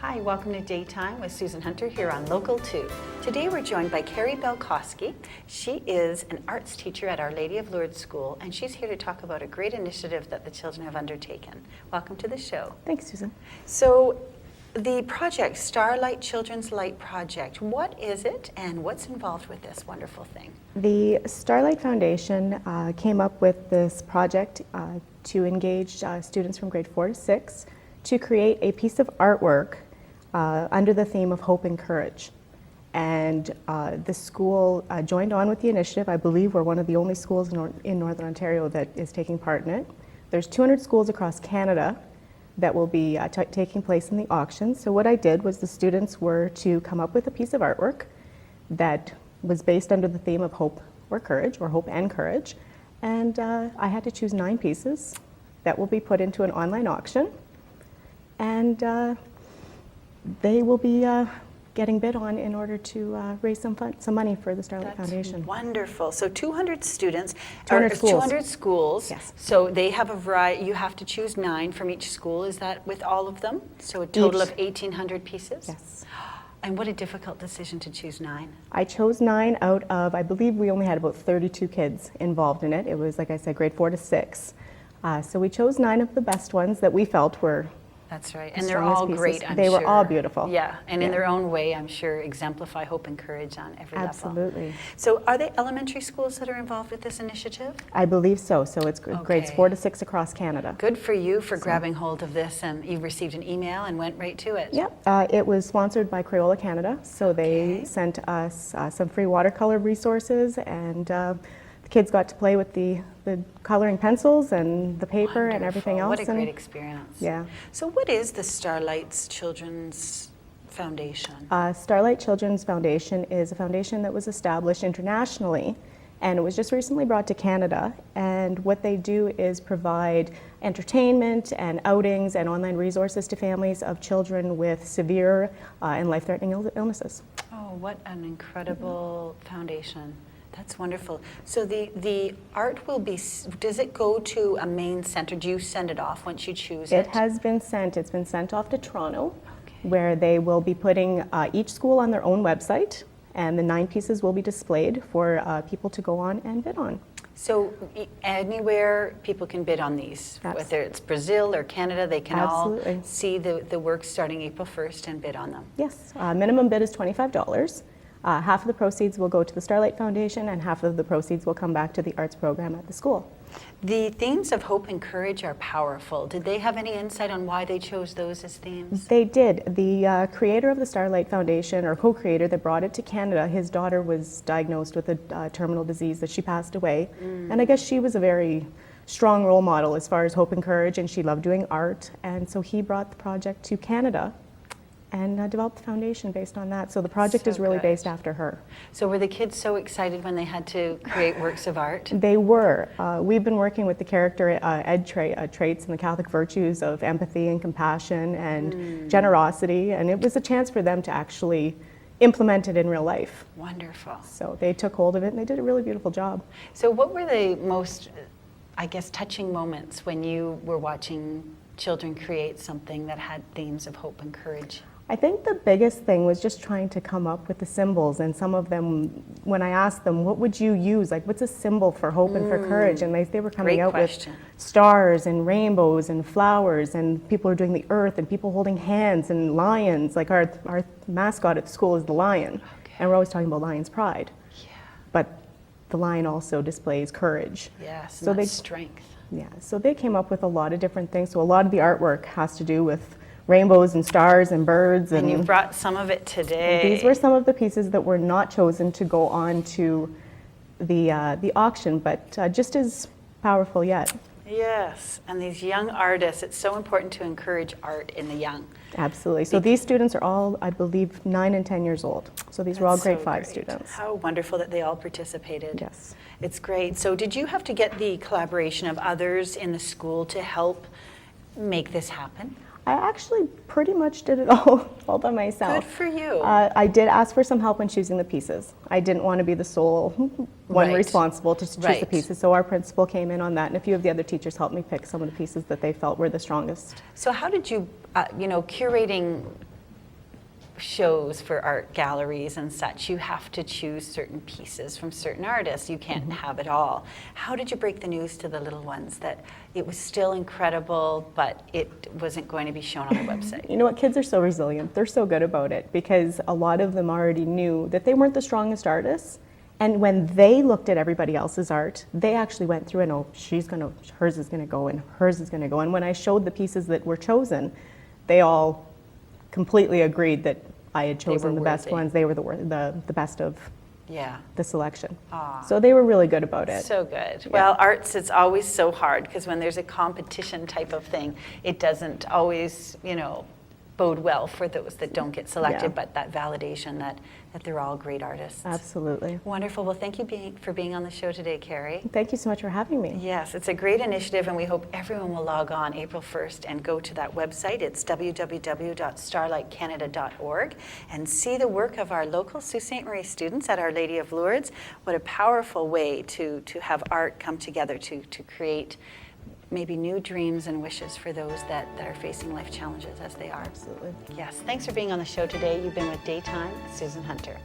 Hi, welcome to Daytime with Susan Hunter here on Local 2. Today we're joined by Carrie Belkosky. She is an arts teacher at Our Lady of Lourdes School, and she's here to talk about a great initiative that the children have undertaken. Welcome to the show. Thanks, Susan. So, the project, Starlight Children's Light Project, what is it and what's involved with this wonderful thing? The Starlight Foundation came up with this project to engage students from grade 4 to 6 to create a piece of artwork under the theme of hope and courage. And the school joined on with the initiative. I believe we're one of the only schools in Northern Ontario that is taking part in it. There's 200 schools across Canada that will be taking place in the auction. So what I did was the students were to come up with a piece of artwork that was based under the theme of hope or courage, or hope and courage. And I had to choose 9 pieces that will be put into an online auction. And they will be getting bid on in order to raise some money for the Starlight Foundation. Wonderful. So 200 students, 200 schools. 200 schools. Yes. So they have a variety, you have to choose 9 from each school. Is that with all of them? So a total of 1,800 pieces? Yes. And what a difficult decision to choose 9. I chose 9 out of, I believe we only had about 32 kids involved in it. It was, like I said, grade 4 to 6. So we chose 9 of the best ones that we felt were That's right. And they're all great, I'm sure. They were all beautiful. Yeah, and in their own way, I'm sure, exemplify hope and courage on every level. Absolutely. So are they elementary schools that are involved with this initiative? I believe so. So it's grades 4 to 6 across Canada. Good for you for grabbing hold of this, and you received an email and went right to it. Yep. It was sponsored by Crayola Canada. So they sent us some free watercolor resources, and the kids got to play with the coloring pencils and the paper. Wonderful. And everything else. What a great experience. Yeah. So what is the Starlight Children's Foundation? Starlight Children's Foundation is a foundation that was established internationally, and it was just recently brought to Canada. And what they do is provide entertainment and outings and online resources to families of children with severe and life-threatening illnesses. Oh, what an incredible foundation. That's wonderful. So the art will be, does it go to a main center? Do you send it off once you choose it? It has been sent. It's been sent off to Toronto, where they will be putting each school on their own website, and the 9 pieces will be displayed for people to go on and bid on. So anywhere people can bid on these, whether it's Brazil or Canada, they can all see the work starting April 1st and bid on them? Yes. Minimum bid is $25. Half of the proceeds will go to the Starlight Foundation, and half of the proceeds will come back to the arts program at the school. The themes of hope and courage are powerful. Did they have any insight on why they chose those as themes? They did. The creator of the Starlight Foundation, or co-creator that brought it to Canada, his daughter was diagnosed with a terminal disease that she passed away. And I guess she was a very strong role model as far as hope and courage, and she loved doing art. And so he brought the project to Canada and developed the foundation based on that. So the project is really based after her. So were the kids so excited when they had to create works of art? They were. We've been working with the character traits and the Catholic virtues of empathy and compassion and generosity, and it was a chance for them to actually implement it in real life. Wonderful. So they took hold of it, and they did a really beautiful job. So what were the most, I guess, touching moments when you were watching children create something that had themes of hope and courage? I think the biggest thing was just trying to come up with the symbols, and some of them, when I asked them, what would you use? Like, what's a symbol for hope and for courage? And they were coming out with stars and rainbows and flowers, and people are doing the earth, and people holding hands, and lions. Like our mascot at the school is the lion, and we're always talking about lion's pride. Yeah. But the lion also displays courage. Yes, so strength. Yeah, so they came up with a lot of different things. So a lot of the artwork has to do with rainbows and stars and birds. And you brought some of it today. These were some of the pieces that were not chosen to go on to the auction, but just as powerful yet. Yes, and these young artists, it's so important to encourage art in the young. Absolutely. So these students are all, I believe, 9 and 10 years old. So these were all grade 5 students. How wonderful that they all participated. Yes. It's great. So did you have to get the collaboration of others in the school to help make this happen? I actually pretty much did it all by myself. Good for you. I did ask for some help when choosing the pieces. I didn't want to be the sole one responsible to choose the pieces, so our principal came in on that, and a few of the other teachers helped me pick some of the pieces that they felt were the strongest. So how did you, curating shows for art galleries and such, you have to choose certain pieces from certain artists. You can't have it all. How did you break the news to the little ones that it was still incredible, but it wasn't going to be shown on the website? You know what, kids are so resilient. They're so good about it because a lot of them already knew that they weren't the strongest artists. And when they looked at everybody else's art, they actually went through and, oh, hers is gonna go and hers is gonna go. And when I showed the pieces that were chosen, they all completely agreed that I had chosen the best ones. They were the best of the selection. Aw. So they were really good about it. So good. Yeah. Well, arts, it's always so hard because when there's a competition type of thing, it doesn't always, bode well for those that don't get selected, but that validation that they're all great artists. Absolutely. Wonderful. Well, thank you for being on the show today, Carrie. Thank you so much for having me. Yes, it's a great initiative, and we hope everyone will log on April 1st and go to that website. It's www.starlightcanada.org and see the work of our local Sault Ste. Marie students at Our Lady of Lourdes. What a powerful way to have art come together to create maybe new dreams and wishes for those that are facing life challenges as they are. Absolutely. Yes, thanks for being on the show today. You've been with Daytime, Susan Hunter.